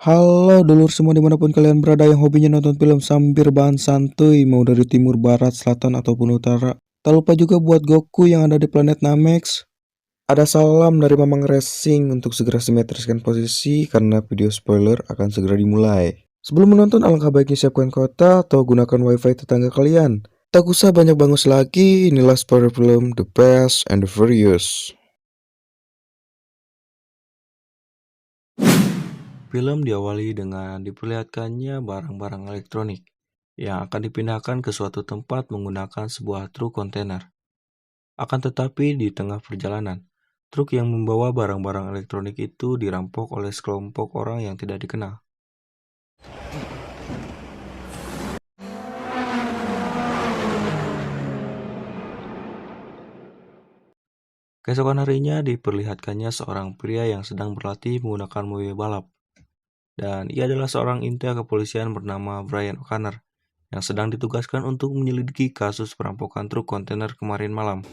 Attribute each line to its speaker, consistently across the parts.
Speaker 1: Halo dulur semua dimanapun kalian berada yang hobinya nonton film sambil bahan santuy, mau dari timur, barat, selatan, ataupun utara. Tak lupa juga buat Goku yang ada di planet Namek. Ada salam dari Mamang Racing untuk segera simetriskan posisi karena video spoiler akan segera dimulai. Sebelum menonton alangkah baiknya siapkan kuota atau gunakan wifi tetangga kalian. Tak usah banyak bangus lagi, inilah spoiler film The Fast and the Furious. Film diawali dengan diperlihatkannya barang-barang elektronik yang akan dipindahkan ke suatu tempat menggunakan sebuah truk kontainer. Akan tetapi di tengah perjalanan, truk yang membawa barang-barang elektronik itu dirampok oleh sekelompok orang yang tidak dikenal. Keesokan harinya diperlihatkannya seorang pria yang sedang berlatih menggunakan mobil balap. Dan ia adalah seorang intel kepolisian bernama Brian O'Connor yang sedang ditugaskan untuk menyelidiki kasus perampokan truk kontainer kemarin malam.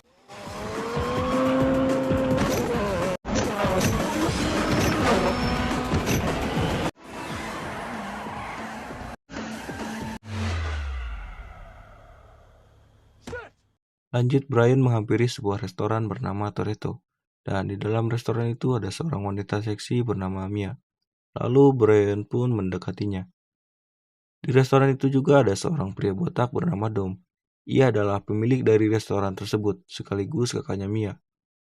Speaker 1: Lanjut, Brian menghampiri sebuah restoran bernama Toretto. Dan di dalam restoran itu ada seorang wanita seksi bernama Mia. Lalu Brian pun mendekatinya. Di restoran itu juga ada seorang pria botak bernama Dom. Ia adalah pemilik dari restoran tersebut, sekaligus kakaknya Mia.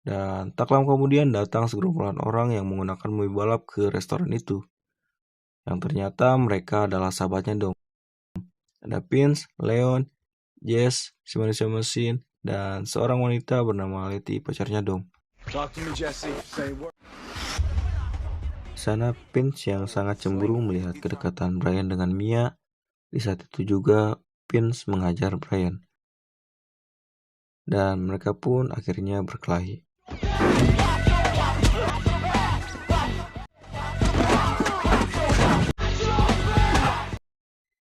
Speaker 1: Dan tak lama kemudian datang segerombolan orang yang menggunakan mobil balap ke restoran itu. Yang ternyata mereka adalah sahabatnya Dom. Ada Vince, Leon, Jess, si manusia mesin, dan seorang wanita bernama Letty, pacarnya Dom. Di sana Vince yang sangat cemburu melihat kedekatan Brian dengan Mia. Di saat itu juga Vince menghajar Brian. Dan mereka pun akhirnya berkelahi.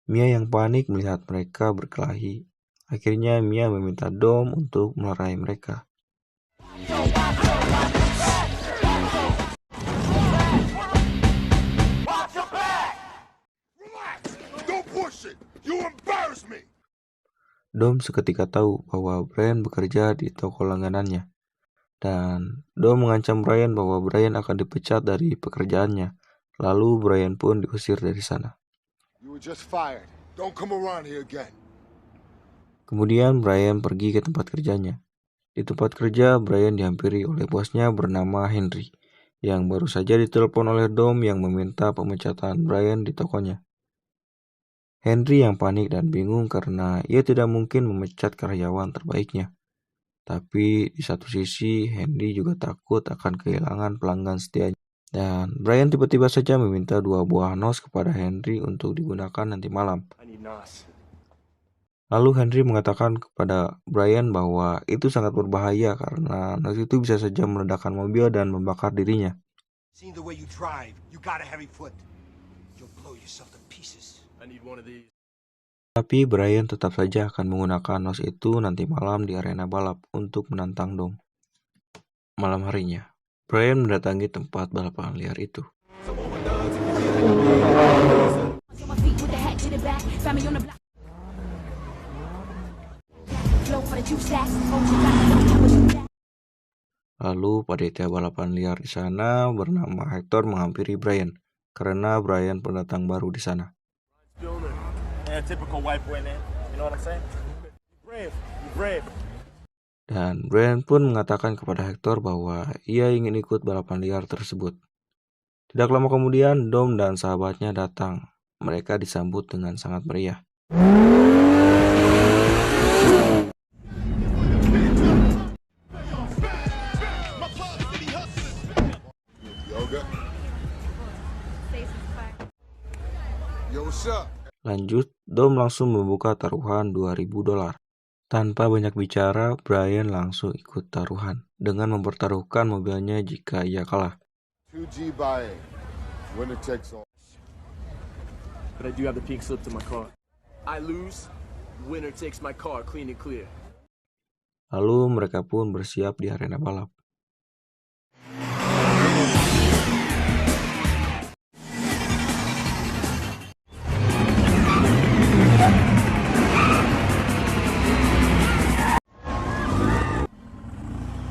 Speaker 1: Mia yang panik melihat mereka berkelahi. Akhirnya Mia meminta Dom untuk melerai mereka. Dom seketika tahu bahwa Brian bekerja di toko langganannya. Dan Dom mengancam Brian bahwa Brian akan dipecat dari pekerjaannya. Lalu Brian pun diusir dari sana. Kemudian Brian pergi ke tempat kerjanya. Di tempat kerja, Brian dihampiri oleh bosnya bernama Henry, yang baru saja ditelepon oleh Dom yang meminta pemecatan Brian di tokonya. Henry yang panik dan bingung karena ia tidak mungkin memecat karyawan terbaiknya. Tapi di satu sisi, Henry juga takut akan kehilangan pelanggan setianya. Dan Brian tiba-tiba saja meminta 2 buah nos kepada Henry untuk digunakan nanti malam. Lalu Henry mengatakan kepada Brian bahwa itu sangat berbahaya karena nos itu bisa saja meledakkan mobil dan membakar dirinya. Tapi Brian tetap saja akan menggunakan nos itu nanti malam di arena balap untuk menantang Dom. Malam harinya, Brian mendatangi tempat balapan liar itu. Lalu panitia balapan liar di sana bernama Hector menghampiri Brian karena Brian pendatang baru di sana. Dan Brian pun mengatakan kepada Hector bahwa ia ingin ikut balapan liar tersebut. Tidak lama kemudian, Dom dan sahabatnya datang. Mereka disambut dengan sangat meriah. Lanjut, Dom langsung membuka taruhan $2.000. Tanpa banyak bicara, Brian langsung ikut taruhan dengan mempertaruhkan mobilnya jika ia kalah.
Speaker 2: But I do have the pink slip to my car. I lose, Winner takes my car clean and clear.
Speaker 1: Lalu mereka pun bersiap di arena balap.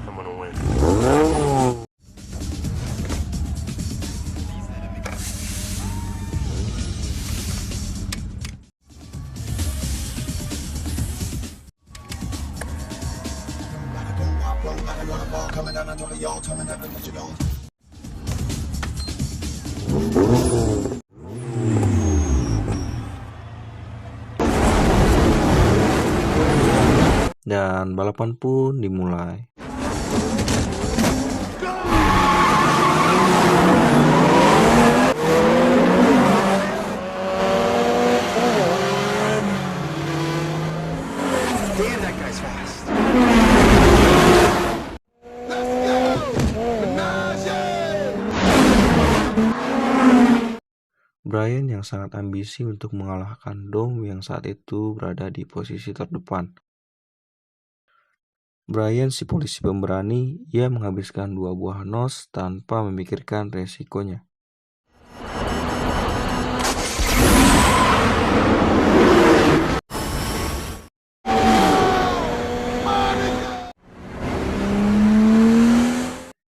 Speaker 2: I'm gonna win.
Speaker 1: Dan balapan pun dimulai.
Speaker 2: Damn, that guy's fast.
Speaker 1: Brian yang sangat ambisi untuk mengalahkan Dom yang saat itu berada di posisi terdepan. Brian si polisi pemberani, ia menghabiskan 2 buah nos tanpa memikirkan resikonya.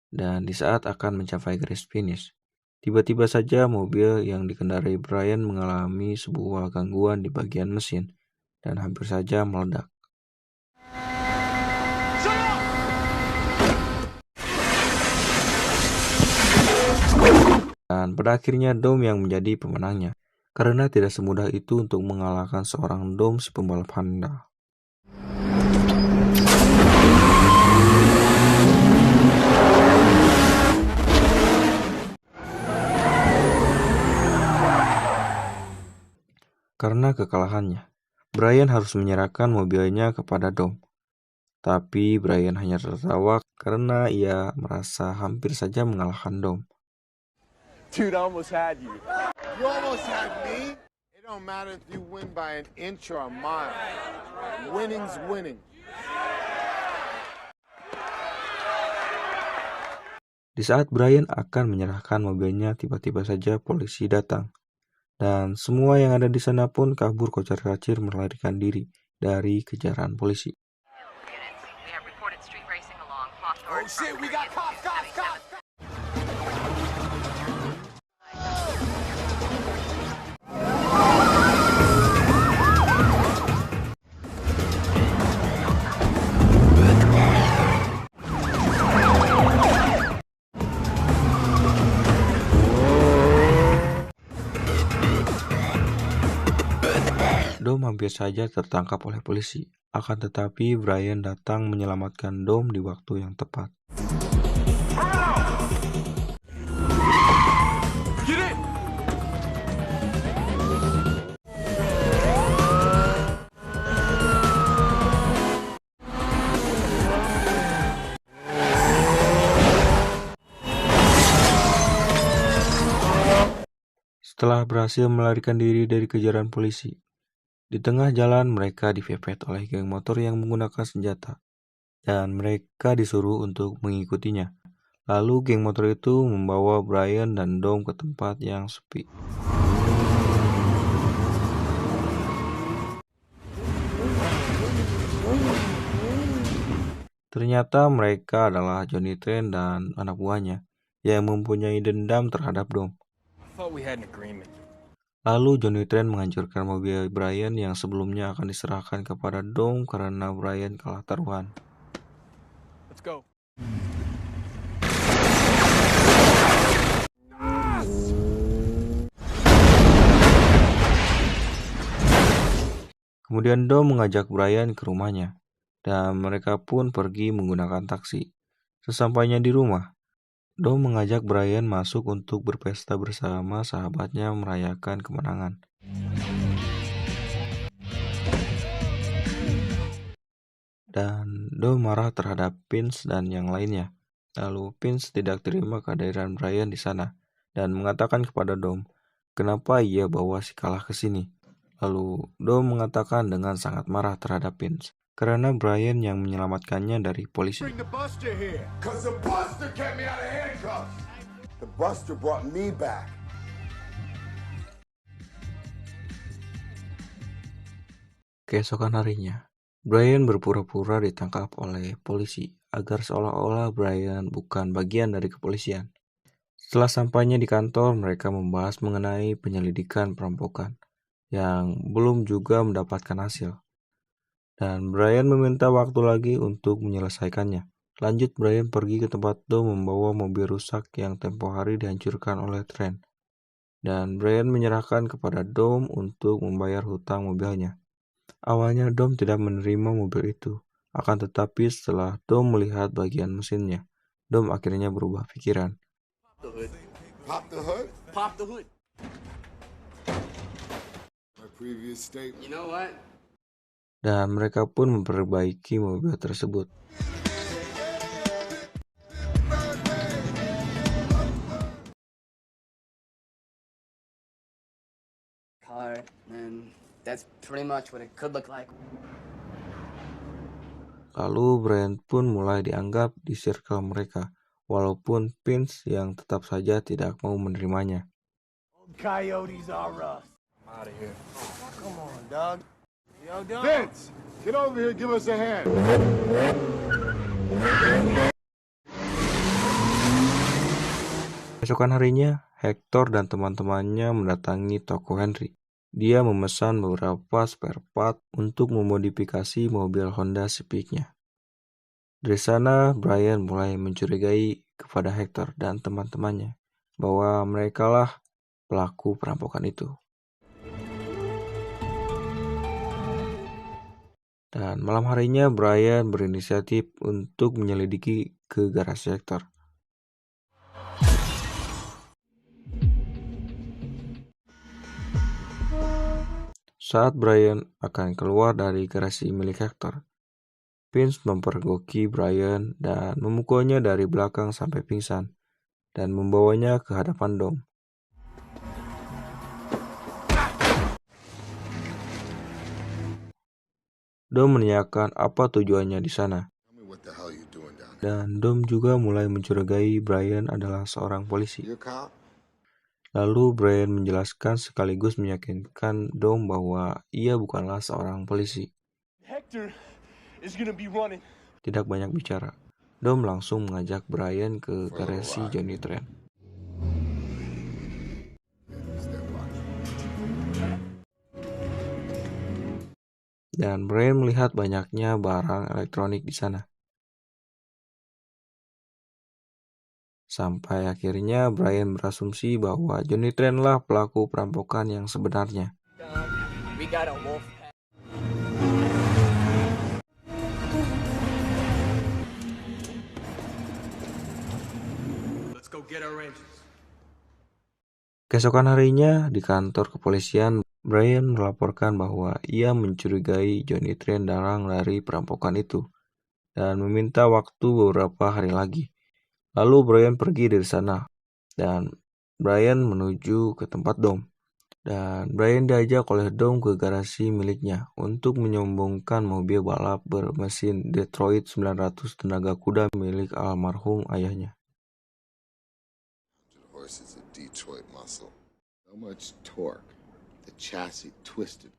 Speaker 1: Dan di saat akan mencapai garis finish, tiba-tiba saja mobil yang dikendarai Brian mengalami sebuah gangguan di bagian mesin dan hampir saja meledak. Dan pada akhirnya Dom yang menjadi pemenangnya, karena tidak semudah itu untuk mengalahkan seorang Dom si pembalap handal. Karena kekalahannya, Brian harus menyerahkan mobilnya kepada Dom. Tapi Brian hanya tertawa karena ia merasa hampir saja mengalahkan Dom.
Speaker 2: Dude, I almost had you.
Speaker 3: You almost had me. It don't matter if you win by an inch or a mile. Winning's winning.
Speaker 1: Di saat Brian akan menyerahkan mobilnya, tiba-tiba saja polisi datang. Dan semua yang ada di sana pun kabur kocar-kacir melarikan diri dari kejaran polisi.
Speaker 3: Oh shit, we got cops, cops, cops!
Speaker 1: Dom hampir saja tertangkap oleh polisi. Akan tetapi Brian datang menyelamatkan Dom di waktu yang tepat.
Speaker 2: Get in!
Speaker 1: Setelah berhasil melarikan diri dari kejaran polisi, di tengah jalan mereka dipepet oleh geng motor yang menggunakan senjata, dan mereka disuruh untuk mengikutinya. Lalu geng motor itu membawa Brian dan Dom ke tempat yang sepi. Ternyata mereka adalah Johnny Trent dan anak buahnya yang mempunyai dendam terhadap Dom.
Speaker 2: I thought we had an agreement.
Speaker 1: Lalu Johnny Trent menghancurkan mobil Brian yang sebelumnya akan diserahkan kepada Dom karena Brian kalah taruhan.
Speaker 2: Let's go.
Speaker 1: Kemudian Dom mengajak Brian ke rumahnya, dan mereka pun pergi menggunakan taksi. Sesampainya di rumah, Dom mengajak Brian masuk untuk berpesta bersama sahabatnya merayakan kemenangan. Dan Dom marah terhadap Vince dan yang lainnya. Lalu Vince tidak terima kehadiran Brian di sana dan mengatakan kepada Dom, kenapa ia bawa si kalah ke sini. Lalu Dom mengatakan dengan sangat marah terhadap Vince karena Brian yang menyelamatkannya dari polisi.
Speaker 3: Bring the Buster here, cause the Buster kept me out of handcuffs. The Buster brought me back.
Speaker 1: Keesokan harinya, Brian berpura-pura ditangkap oleh polisi agar seolah-olah Brian bukan bagian dari kepolisian. Setelah sampainya di kantor, mereka membahas mengenai penyelidikan perampokan yang belum juga mendapatkan hasil. Dan Brian meminta waktu lagi untuk menyelesaikannya. Lanjut, Brian pergi ke tempat Dom membawa mobil rusak yang tempo hari dihancurkan oleh Trent. Dan Brian menyerahkan kepada Dom untuk membayar hutang mobilnya. Awalnya Dom tidak menerima mobil itu, akan tetapi setelah Dom melihat bagian mesinnya, Dom akhirnya berubah pikiran.
Speaker 2: The hood.
Speaker 3: Pop the hood?
Speaker 2: Pop the hood.
Speaker 3: My previous statement.
Speaker 2: You know what?
Speaker 1: Dan mereka pun memperbaiki mobil tersebut.
Speaker 4: Car, and that's pretty much what it could look like.
Speaker 1: Lalu Brian pun mulai dianggap di circle mereka, walaupun Vince yang tetap saja tidak mau menerimanya.
Speaker 2: Coyotes are us. I'm out of here.
Speaker 3: Come on, dog.
Speaker 2: Yo, dog.
Speaker 3: Vince, get over here, give us a hand.
Speaker 1: Besokan harinya, Hector dan teman-temannya mendatangi toko Henry. Dia memesan beberapa spare part untuk memodifikasi mobil Honda Civic-nya. Dari sana, Brian mulai mencurigai kepada Hector dan teman-temannya bahwa merekalah pelaku perampokan itu. Dan malam harinya, Brian berinisiatif untuk menyelidiki ke garasi Hector. Saat Brian akan keluar dari garasi milik Hector, Vince mempergoki Brian dan memukulnya dari belakang sampai pingsan dan membawanya ke hadapan Dom. Dom menanyakan apa tujuannya di sana,
Speaker 3: Tell me what the hell you doing down there.
Speaker 1: dan Dom juga mulai mencurigai Brian adalah seorang polisi.
Speaker 3: You a cop?
Speaker 1: Lalu Brian menjelaskan sekaligus meyakinkan Dom bahwa ia bukanlah seorang polisi.
Speaker 2: Hector is gonna be running.
Speaker 1: Tidak banyak bicara. Dom langsung mengajak Brian ke garasi Johnny Trent. Dan Brian melihat banyaknya barang elektronik di sana. Sampai akhirnya Brian berasumsi bahwa Johnny Trent lah pelaku perampokan yang sebenarnya.
Speaker 2: We got a wolf. Let's go get our engines.
Speaker 1: Keesokan harinya di kantor kepolisian, Brian melaporkan bahwa ia mencurigai Johnny Trent dalang dari perampokan itu dan meminta waktu beberapa hari lagi. Lalu Brian pergi dari sana dan Brian menuju ke tempat Dom. Dan Brian diajak oleh Dom ke garasi miliknya untuk menyombongkan mobil balap bermesin Detroit 900 tenaga kuda milik almarhum ayahnya.
Speaker 3: The horse is a Detroit muscle. So much torque. The chassis twisted.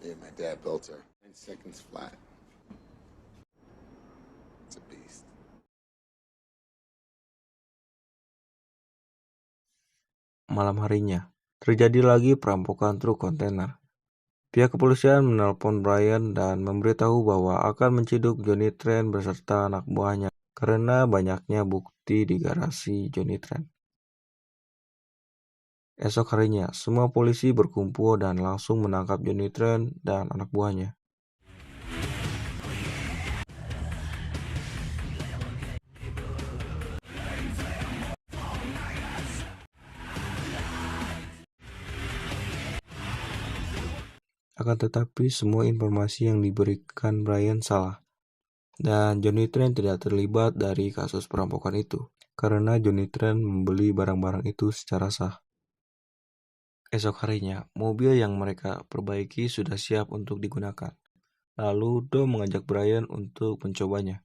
Speaker 3: Yeah, my dad built her. 9 seconds flat. It's a beast.
Speaker 1: Malam harinya, terjadi lagi perampokan truk kontainer. Pihak kepolisian menelpon Brian dan memberitahu bahwa akan menciduk Johnny Trent beserta anak buahnya karena banyaknya bukti di garasi Johnny Trent. Esok harinya, semua polisi berkumpul dan langsung menangkap Johnny Trent dan anak buahnya. Akan tetapi semua informasi yang diberikan Brian salah. Dan Johnny Trent tidak terlibat dari kasus perampokan itu. Karena Johnny Trent membeli barang-barang itu secara sah. Esok harinya, mobil yang mereka perbaiki sudah siap untuk digunakan. Lalu Dom mengajak Brian untuk mencobanya.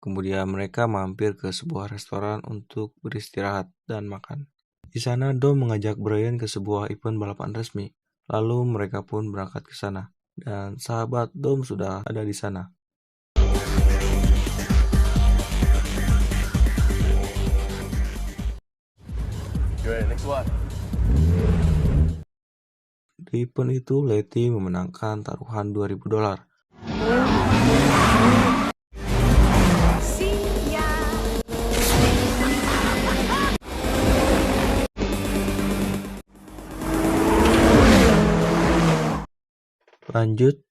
Speaker 1: Kemudian mereka mampir ke sebuah restoran untuk beristirahat dan makan. Di sana Dom mengajak Brian ke sebuah event balapan resmi. Lalu mereka pun berangkat ke sana. Dan sahabat Dom sudah ada di sana.
Speaker 2: Good. Next one.
Speaker 1: Di event itu, Letty memenangkan taruhan $2.000. Lanjut,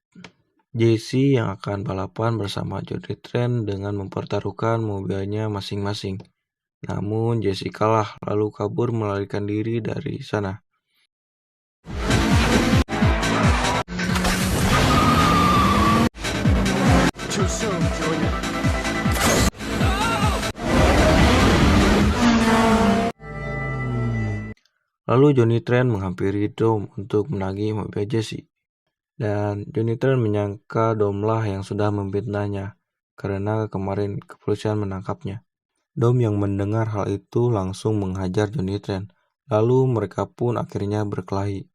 Speaker 1: Jesse yang akan balapan bersama Johnny Trent dengan mempertaruhkan mobilnya masing-masing. Namun Jesse kalah lalu kabur melarikan diri dari sana.
Speaker 2: Too soon, Junior.
Speaker 1: Lalu Johnny Trent menghampiri Dom untuk menagih mobil Jesse. Dan Johnny Trent menyangka Dom lah yang sudah memfitnahnya karena kemarin kepolisian menangkapnya. Dom yang mendengar hal itu langsung menghajar Johnny Trent. Lalu mereka pun akhirnya berkelahi.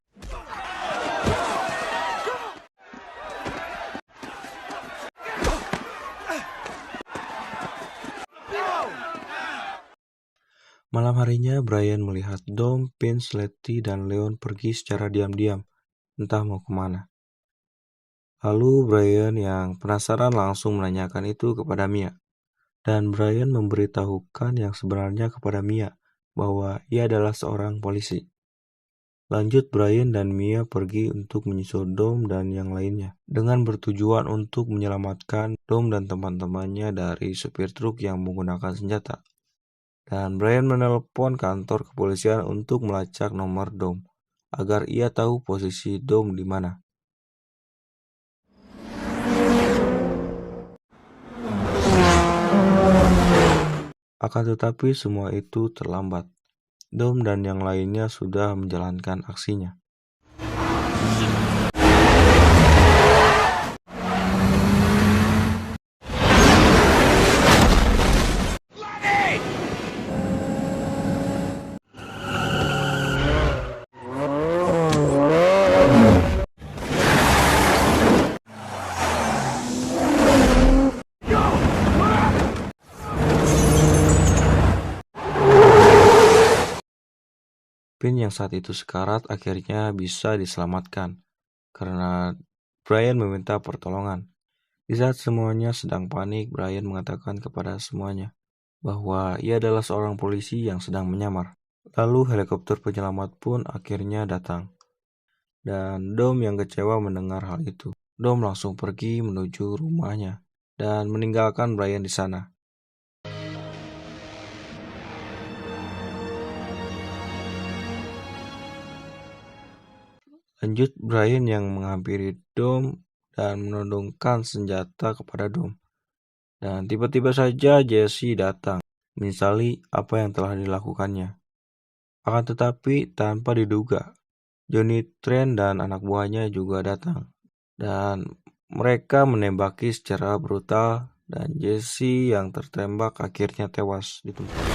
Speaker 1: Malam harinya, Brian melihat Dom, Vince, Letty, dan Leon pergi secara diam-diam, entah mau kemana. Lalu Brian yang penasaran langsung menanyakan itu kepada Mia. Dan Brian memberitahukan yang sebenarnya kepada Mia, bahwa ia adalah seorang polisi. Lanjut, Brian dan Mia pergi untuk menyusul Dom dan yang lainnya, dengan bertujuan untuk menyelamatkan Dom dan teman-temannya dari supir truk yang menggunakan senjata. Dan Brian menelpon kantor kepolisian untuk melacak nomor Dom, agar ia tahu posisi Dom di mana. Akan tetapi semua itu terlambat. Dom dan yang lainnya sudah menjalankan aksinya. Pin yang saat itu sekarat akhirnya bisa diselamatkan karena Brian meminta pertolongan. Di saat semuanya sedang panik, Brian mengatakan kepada semuanya bahwa ia adalah seorang polisi yang sedang menyamar. Lalu helikopter penyelamat pun akhirnya datang. Dan Dom yang kecewa mendengar hal itu. Dom langsung pergi menuju rumahnya dan meninggalkan Brian di sana. Lanjut, Brian yang menghampiri Dom dan menodongkan senjata kepada Dom. Dan tiba-tiba saja Jesse datang, menyesali apa yang telah dilakukannya. Akan tetapi tanpa diduga, Johnny Trent dan anak buahnya juga datang. Dan mereka menembaki secara brutal dan Jesse yang tertembak akhirnya tewas di tempat.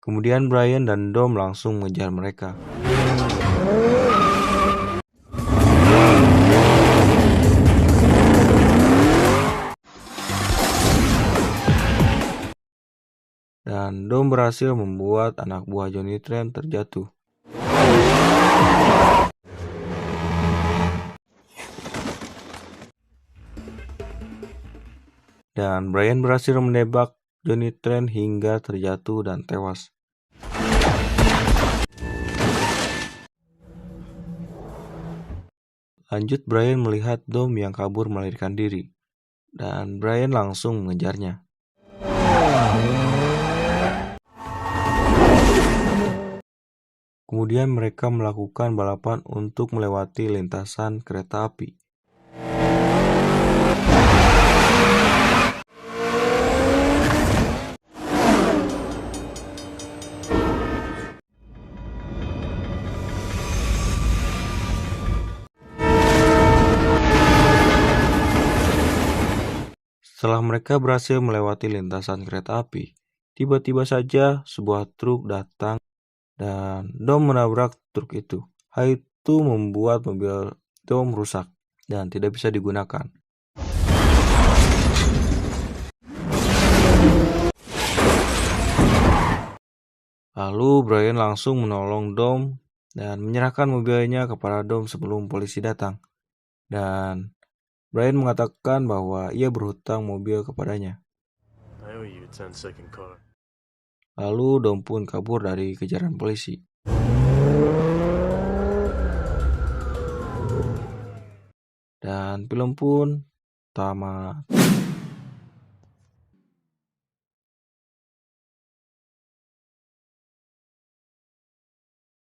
Speaker 1: Kemudian Brian dan Dom langsung mengejar mereka. Dan Dom berhasil membuat anak buah Johnny Trent terjatuh. Dan Brian berhasil menembak Johnny Trent hingga terjatuh dan tewas. Lanjut, Brian melihat Dom yang kabur melarikan diri, dan Brian langsung mengejarnya. Kemudian mereka melakukan balapan untuk melewati lintasan kereta api. Setelah mereka berhasil melewati lintasan kereta api, tiba-tiba saja sebuah truk datang dan Dom menabrak truk itu. Hal itu membuat mobil Dom rusak dan tidak bisa digunakan. Lalu Brian langsung menolong Dom dan menyerahkan mobilnya kepada Dom sebelum polisi datang. Dan Brian mengatakan bahwa ia berhutang mobil kepadanya.
Speaker 5: I owe you a 10-second car.
Speaker 1: Lalu Dom pun kabur dari kejaran polisi. Dan film pun tamat.